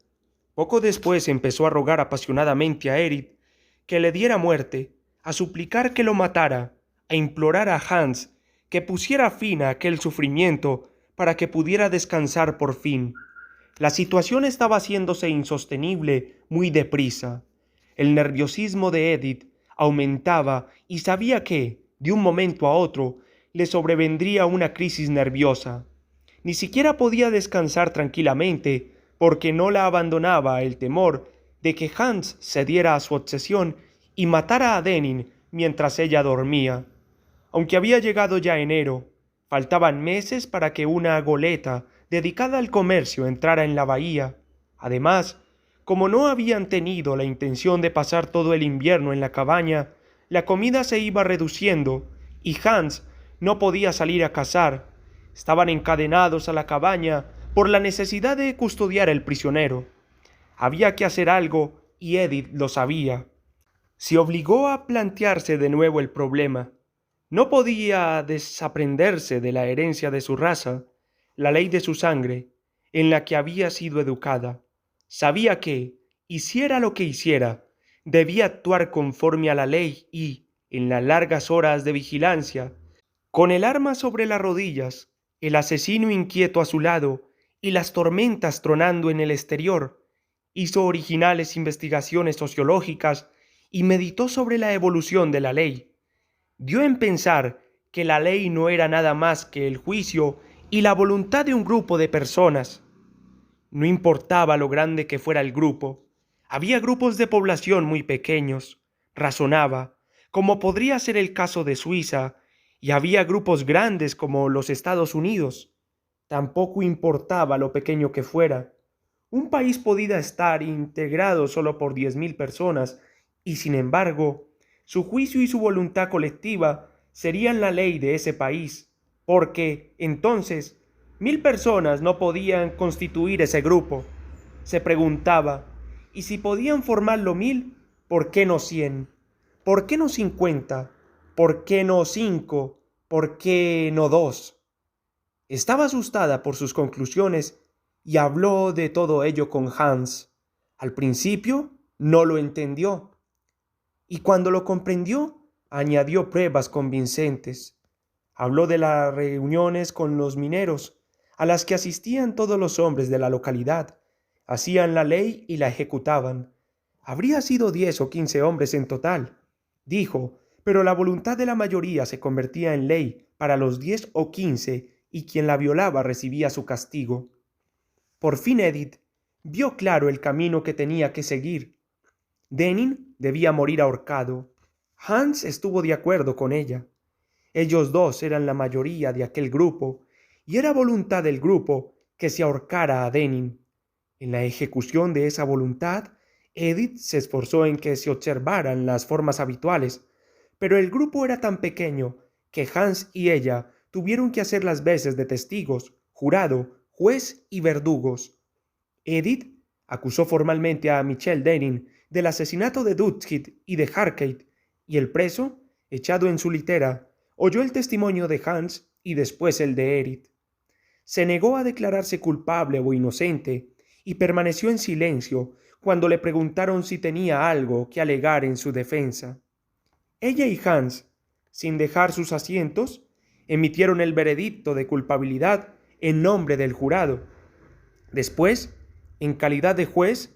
Poco después empezó a rogar apasionadamente a Edith que le diera muerte, a suplicar que lo matara, a implorar a Hans que pusiera fin a aquel sufrimiento para que pudiera descansar por fin. La situación estaba haciéndose insostenible muy deprisa. El nerviosismo de Edith aumentaba y sabía que, de un momento a otro, le sobrevendría una crisis nerviosa. Ni siquiera podía descansar tranquilamente porque no la abandonaba el temor de que Hans cediera a su obsesión y matara a Denning mientras ella dormía. Aunque había llegado ya enero, faltaban meses para que una goleta dedicada al comercio entrara en la bahía. Además, como no habían tenido la intención de pasar todo el invierno en la cabaña, la comida se iba reduciendo y Hans no podía salir a cazar. Estaban encadenados a la cabaña por la necesidad de custodiar el prisionero. Había que hacer algo y Edith lo sabía. Se obligó a plantearse de nuevo el problema. No podía desaprenderse de la herencia de su raza, la ley de su sangre, en la que había sido educada. Sabía que, hiciera lo que hiciera, debía actuar conforme a la ley y, en las largas horas de vigilancia, con el arma sobre las rodillas, el asesino inquieto a su lado y las tormentas tronando en el exterior, hizo originales investigaciones sociológicas y meditó sobre la evolución de la ley. Dio en pensar que la ley no era nada más que el juicio y la voluntad de un grupo de personas. No importaba lo grande que fuera el grupo, había grupos de población muy pequeños, razonaba, como podría ser el caso de Suiza, y había grupos grandes como los Estados Unidos. Tampoco importaba lo pequeño que fuera. Un país podía estar integrado solo por 10.000 personas, y sin embargo, su juicio y su voluntad colectiva serían la ley de ese país, porque, entonces, 1.000 personas no podían constituir ese grupo. Se preguntaba, ¿y si podían formarlo 1.000, por qué no 100? ¿Por qué no 50? ¿Por qué no 5? ¿Por qué no 2? Estaba asustada por sus conclusiones y habló de todo ello con Hans. Al principio no lo entendió, y cuando lo comprendió, añadió pruebas convincentes. Habló de las reuniones con los mineros, a las que asistían todos los hombres de la localidad. Hacían la ley y la ejecutaban. Habría sido 10 o 15 hombres en total, dijo, pero la voluntad de la mayoría se convertía en ley para los 10 o 15 y quien la violaba recibía su castigo. Por fin Edith vio claro el camino que tenía que seguir. Denning debía morir ahorcado. Hans estuvo de acuerdo con ella. Ellos dos eran la mayoría de aquel grupo, y era voluntad del grupo que se ahorcara a Denning. En la ejecución de esa voluntad, Edith se esforzó en que se observaran las formas habituales, pero el grupo era tan pequeño que Hans y ella tuvieron que hacer las veces de testigos, jurado, juez y verdugos. Edith acusó formalmente a Michel Denning del asesinato de Dudkit y de Harkett, y el preso, echado en su litera, oyó el testimonio de Hans y después el de Edith. Se negó a declararse culpable o inocente y permaneció en silencio cuando le preguntaron si tenía algo que alegar en su defensa. Ella y Hans, sin dejar sus asientos, emitieron el veredicto de culpabilidad en nombre del jurado. Después, en calidad de juez,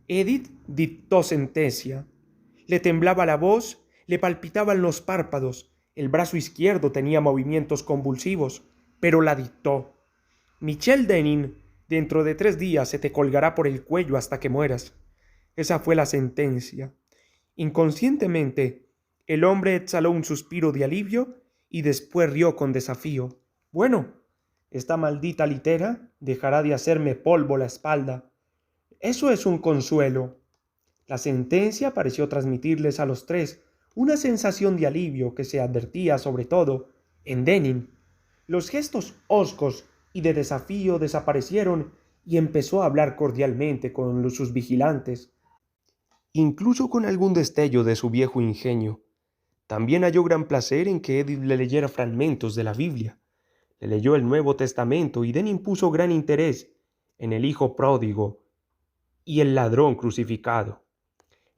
Edith dictó sentencia. Le temblaba la voz, le palpitaban los párpados, el brazo izquierdo tenía movimientos convulsivos, pero la dictó. Michel Denning Dentro de 3 días se te colgará por el cuello hasta que mueras. Esa fue la sentencia. Inconscientemente, el hombre exhaló un suspiro de alivio y después rió con desafío. Bueno, esta maldita litera dejará de hacerme polvo la espalda. Eso es un consuelo. La sentencia pareció transmitirles a los tres una sensación de alivio que se advertía sobre todo en Denning. Los gestos hoscos y de desafío desaparecieron y empezó a hablar cordialmente con sus vigilantes, incluso con algún destello de su viejo ingenio. También halló gran placer en que Edith le leyera fragmentos de la Biblia. Le leyó el Nuevo Testamento y Denning puso gran interés en el hijo pródigo y el ladrón crucificado.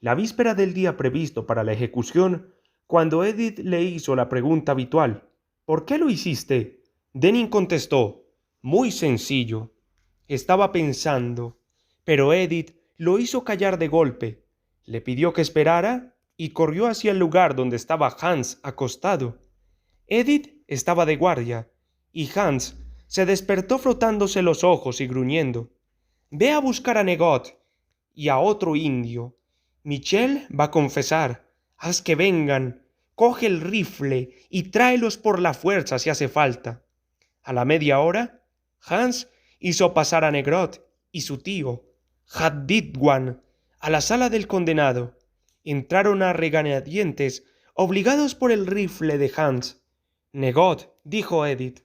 La víspera del día previsto para la ejecución, cuando Edith le hizo la pregunta habitual, ¿por qué lo hiciste?, Denning contestó, muy sencillo. Estaba pensando, pero Edith lo hizo callar de golpe. Le pidió que esperara y corrió hacia el lugar donde estaba Hans acostado. Edith estaba de guardia, y Hans se despertó frotándose los ojos y gruñendo. Ve a buscar a Negot y a otro indio. Michel va a confesar. Haz que vengan. Coge el rifle y tráelos por la fuerza si hace falta. A la media hora, Hans hizo pasar a Negrot y su tío, Hadidwan, a la sala del condenado. Entraron a regañadientes, obligados por el rifle de Hans. Negot, dijo Edith,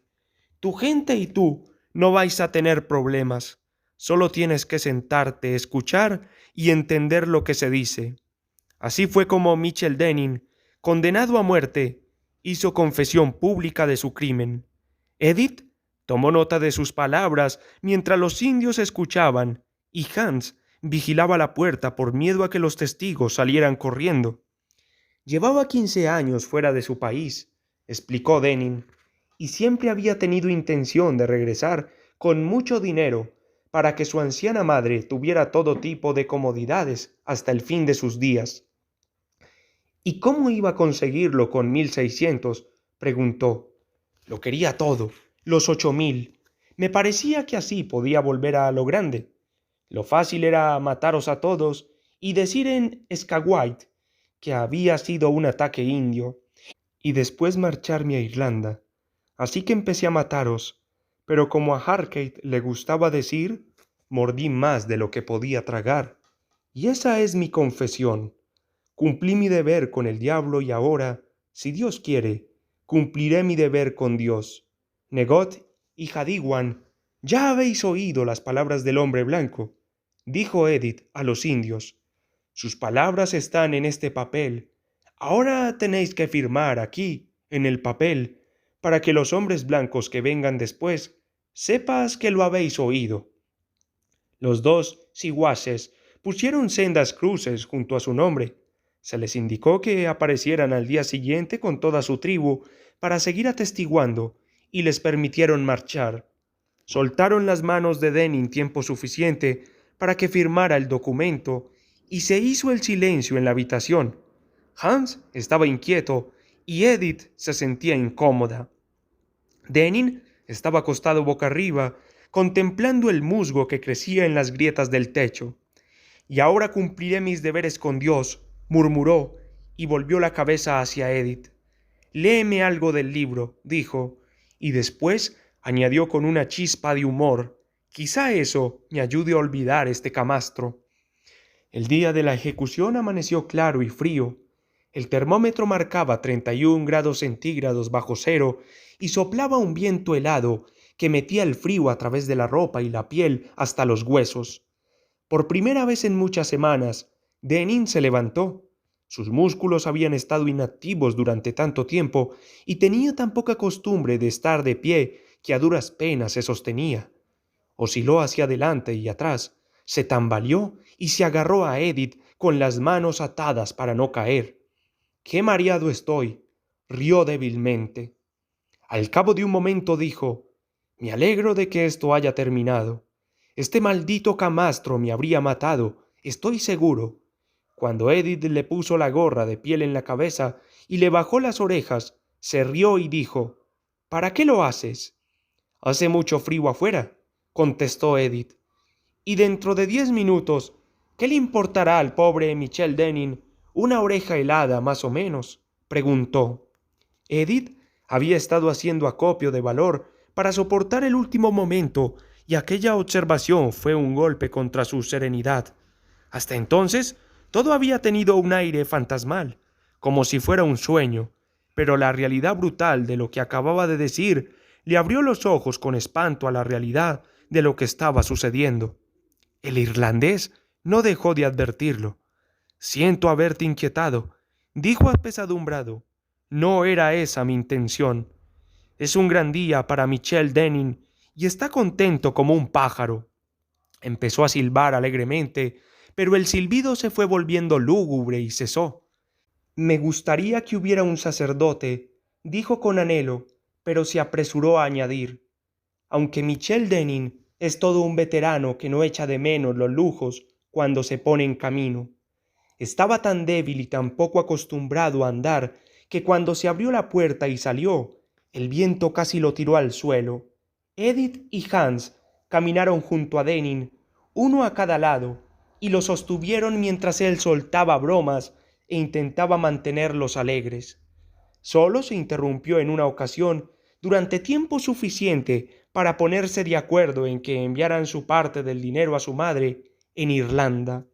tu gente y tú no vais a tener problemas. Solo tienes que sentarte, escuchar y entender lo que se dice. Así fue como Michel Denning, condenado a muerte, hizo confesión pública de su crimen. Edith tomó nota de sus palabras mientras los indios escuchaban, y Hans vigilaba la puerta por miedo a que los testigos salieran corriendo. Llevaba 15 años fuera de su país, explicó Denning, y siempre había tenido intención de regresar con mucho dinero para que su anciana madre tuviera todo tipo de comodidades hasta el fin de sus días. ¿Y cómo iba a conseguirlo con 1.600? Preguntó. Lo quería todo, los 8.000. Me parecía que así podía volver a lo grande. Lo fácil era mataros a todos y decir en Skagway que había sido un ataque indio, y después marcharme a Irlanda. Así que empecé a mataros, pero como a Harkett le gustaba decir, mordí más de lo que podía tragar. Y esa es mi confesión. Cumplí mi deber con el diablo y ahora, si Dios quiere, cumpliré mi deber con Dios. Negot y Hadidwan, ya habéis oído las palabras del hombre blanco, dijo Edith a los indios. Sus palabras están en este papel. Ahora tenéis que firmar aquí, en el papel, para que los hombres blancos que vengan después sepas que lo habéis oído. Los dos Siwases pusieron sendas cruces junto a su nombre. Se les indicó que aparecieran al día siguiente con toda su tribu para seguir atestiguando y les permitieron marchar. Soltaron las manos de Denning tiempo suficiente para que firmara el documento y se hizo el silencio en la habitación. Hans estaba inquieto y Edith se sentía incómoda. Denning estaba acostado boca arriba, contemplando el musgo que crecía en las grietas del techo. Y ahora cumpliré mis deberes con Dios, murmuró, y volvió la cabeza hacia Edith. Léeme algo del libro, dijo, y después añadió con una chispa de humor, quizá eso me ayude a olvidar este camastro. El día de la ejecución amaneció claro y frío. El termómetro marcaba 31 grados centígrados bajo cero y soplaba un viento helado que metía el frío a través de la ropa y la piel hasta los huesos. Por primera vez en muchas semanas, Denning se levantó. Sus músculos habían estado inactivos durante tanto tiempo y tenía tan poca costumbre de estar de pie que a duras penas se sostenía. Osciló hacia adelante y atrás, se tambaleó y se agarró a Edith con las manos atadas para no caer. ¡Qué mareado estoy!, rió débilmente. Al cabo de un momento dijo, me alegro de que esto haya terminado. Este maldito camastro me habría matado, estoy seguro. Cuando Edith le puso la gorra de piel en la cabeza y le bajó las orejas, se rió y dijo, ¿para qué lo haces? ¿Hace mucho frío afuera? contestó Edith. Y dentro de 10 minutos, ¿qué le importará al pobre Michel Denning una oreja helada más o menos?, preguntó. Edith había estado haciendo acopio de valor para soportar el último momento, y aquella observación fue un golpe contra su serenidad. Hasta entonces, todo había tenido un aire fantasmal, como si fuera un sueño, pero la realidad brutal de lo que acababa de decir le abrió los ojos con espanto a la realidad de lo que estaba sucediendo. El irlandés no dejó de advertirlo. «Siento haberte inquietado», dijo apesadumbrado. «No era esa mi intención. Es un gran día para Michel Denning y está contento como un pájaro». Empezó a silbar alegremente, pero el silbido se fue volviendo lúgubre y cesó. «Me gustaría que hubiera un sacerdote», dijo con anhelo, pero se apresuró a añadir: «aunque Michel Denning es todo un veterano que no echa de menos los lujos cuando se pone en camino. Estaba tan débil y tan poco acostumbrado a andar que cuando se abrió la puerta y salió, el viento casi lo tiró al suelo». Edith y Hans caminaron junto a Denning, uno a cada lado, y lo sostuvieron mientras él soltaba bromas e intentaba mantenerlos alegres. Solo se interrumpió en una ocasión durante tiempo suficiente para ponerse de acuerdo en que enviaran su parte del dinero a su madre en Irlanda.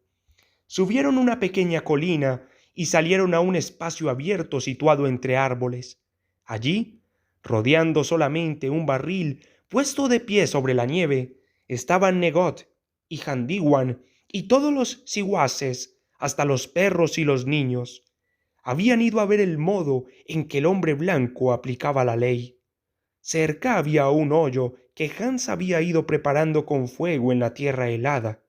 Subieron una pequeña colina y salieron a un espacio abierto situado entre árboles. Allí, rodeando solamente un barril puesto de pie sobre la nieve, estaban Negot y Handiwan y todos los siwases, hasta los perros y los niños. Habían ido a ver el modo en que el hombre blanco aplicaba la ley. Cerca había un hoyo que Hans había ido preparando con fuego en la tierra helada.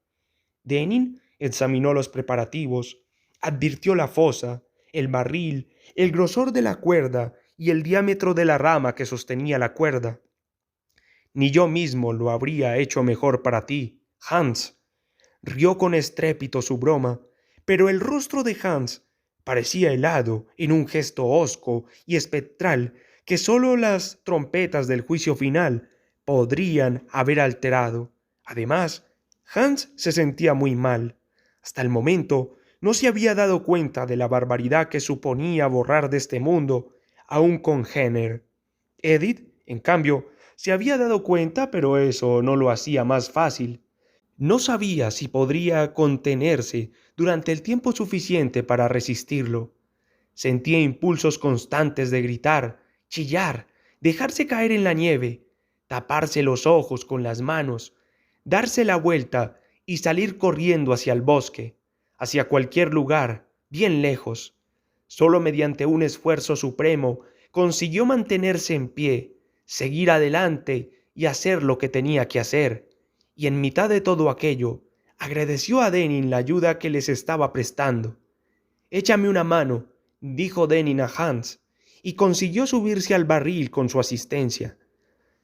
Denning examinó los preparativos, advirtió la fosa, el barril, el grosor de la cuerda y el diámetro de la rama que sostenía la cuerda. «Ni yo mismo lo habría hecho mejor para ti, Hans». Rió con estrépito su broma, pero el rostro de Hans parecía helado en un gesto hosco y espectral que sólo las trompetas del juicio final podrían haber alterado. Además, Hans se sentía muy mal. Hasta el momento no se había dado cuenta de la barbaridad que suponía borrar de este mundo a un congénere. Edith, en cambio, se había dado cuenta, pero eso no lo hacía más fácil. No sabía si podría contenerse durante el tiempo suficiente para resistirlo. Sentía impulsos constantes de gritar, chillar, dejarse caer en la nieve, taparse los ojos con las manos, darse la vuelta y salir corriendo hacia el bosque, hacia cualquier lugar, bien lejos. Solo mediante un esfuerzo supremo consiguió mantenerse en pie, seguir adelante y hacer lo que tenía que hacer. Y en mitad de todo aquello, agradeció a Denning la ayuda que les estaba prestando. «Échame una mano», dijo Denning a Hans, y consiguió subirse al barril con su asistencia.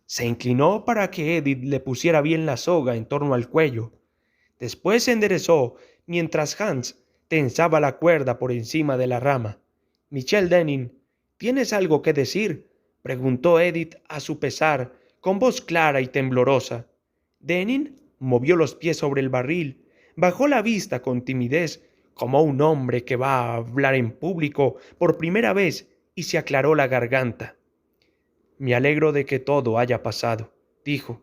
Se inclinó para que Edith le pusiera bien la soga en torno al cuello. Después se enderezó mientras Hans tensaba la cuerda por encima de la rama. «Michel Denning, ¿tienes algo que decir?», preguntó Edith a su pesar, con voz clara y temblorosa. Denning movió los pies sobre el barril, bajó la vista con timidez, como un hombre que va a hablar en público por primera vez, y se aclaró la garganta. «Me alegro de que todo haya pasado», dijo.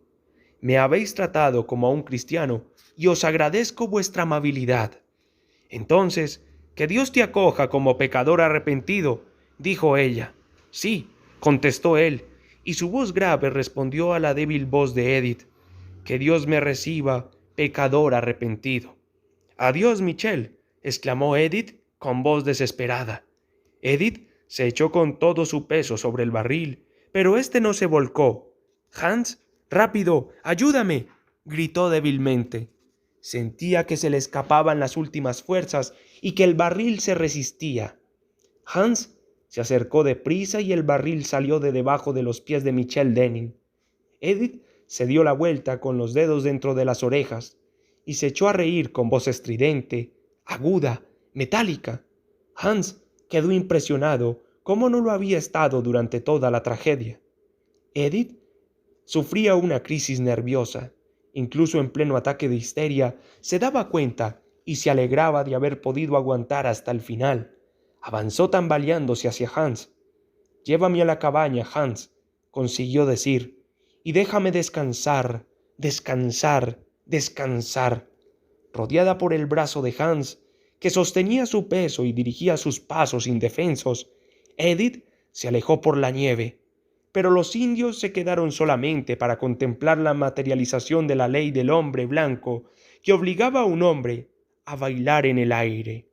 «Me habéis tratado como a un cristiano y os agradezco vuestra amabilidad». «Entonces, que Dios te acoja como pecador arrepentido», dijo ella. «Sí», contestó él, y su voz grave respondió a la débil voz de Edith. «Que Dios me reciba, pecador arrepentido». «Adiós, Michel», exclamó Edith con voz desesperada. Edith se echó con todo su peso sobre el barril, pero éste no se volcó. «Hans, rápido, ayúdame», gritó débilmente. Sentía que se le escapaban las últimas fuerzas y que el barril se resistía. Hans se acercó deprisa y el barril salió de debajo de los pies de Michel Denning. Edith se dio la vuelta con los dedos dentro de las orejas y se echó a reír con voz estridente, aguda, metálica. Hans quedó impresionado, como no lo había estado durante toda la tragedia. Edith sufría una crisis nerviosa Incluso en pleno ataque de histeria, se daba cuenta y se alegraba de haber podido aguantar hasta el final. Avanzó tambaleándose hacia Hans. «Llévame a la cabaña, Hans», consiguió decir, «y déjame descansar, descansar, descansar». Rodeada por el brazo de Hans, que sostenía su peso y dirigía sus pasos indefensos, Edith se alejó por la nieve. Pero los indios se quedaron solamente para contemplar la materialización de la ley del hombre blanco que obligaba a un hombre a bailar en el aire.